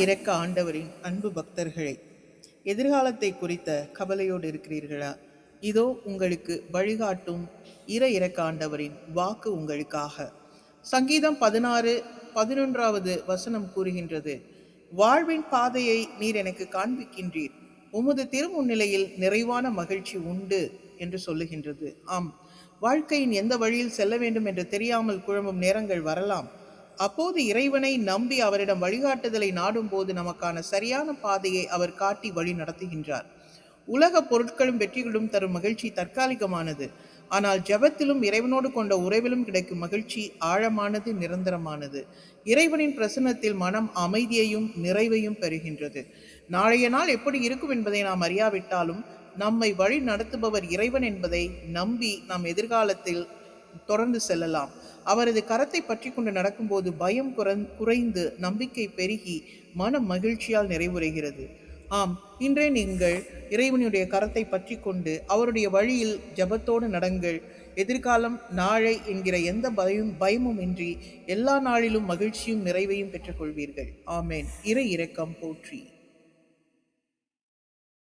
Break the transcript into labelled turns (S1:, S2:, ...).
S1: இரக்க ஆண்டவரின் அன்பு பக்தர்களே, எதிர்காலத்தை குறித்த கவலையோடு இருக்கிறீர்களா? இதோ உங்களுக்கு வழிகாட்டும் இரக்க ஆண்டவரின் வாக்கு உங்களுக்காக. சங்கீதம் 16:11 வசனம் கூறுகின்றது, வாழ்வின் பாதையை நீர் எனக்கு காண்பிக்கின்றீர், உமது திருமுன்னிலையில் நிறைவான மகிழ்ச்சி உண்டு என்று சொல்லுகின்றது. ஆம், வாழ்க்கையின் எந்த வழியில் செல்ல வேண்டும் என்று தெரியாமல் குழம்பும் நேரங்கள் வரலாம். அப்போது இறைவனை நம்பி அவரிடம் வழிகாட்டுதலை நாடும் போது நமக்கான சரியான பாதையை அவர் காட்டி வழி நடத்துகின்றார். உலக பொருட்களும் வெற்றிகளும் தரும் மகிழ்ச்சி தற்காலிகமானது. ஆனால் ஜெபத்திலும் இறைவனோடு கொண்ட உறவிலும் கிடைக்கும் மகிழ்ச்சி ஆழமானது, நிரந்தரமானது. இறைவனின் பிரசன்னத்தில் மனம் அமைதியையும் நிறைவையும் பெறுகின்றது. நாளைய நாள் எப்படி இருக்கும் என்பதை நாம் அறியாவிட்டாலும் நம்மை வழி நடத்துபவர் இறைவன் என்பதை நம்பி நாம் எதிர்காலத்தில் தொடர்ந்து செல்லலாம். அவரது கரத்தை பற்றி கொண்டு நடக்கும்போது பயம் குறைந்து நம்பிக்கை பெருகி மன மகிழ்ச்சியால் நிறைவுறுகிறது. ஆம், இன்றே நீங்கள் இறைவனுடைய கரத்தை பற்றி கொண்டு அவருடைய வழியில் ஜபத்தோடு நடங்கள். எதிர்காலம், நாளை என்கிற எந்த பயமும் இன்றி எல்லா நாளிலும் மகிழ்ச்சியும் நிறைவையும் பெற்றுக்கொள்வீர்கள். ஆமேன். இறை இரக்கம் போற்றி.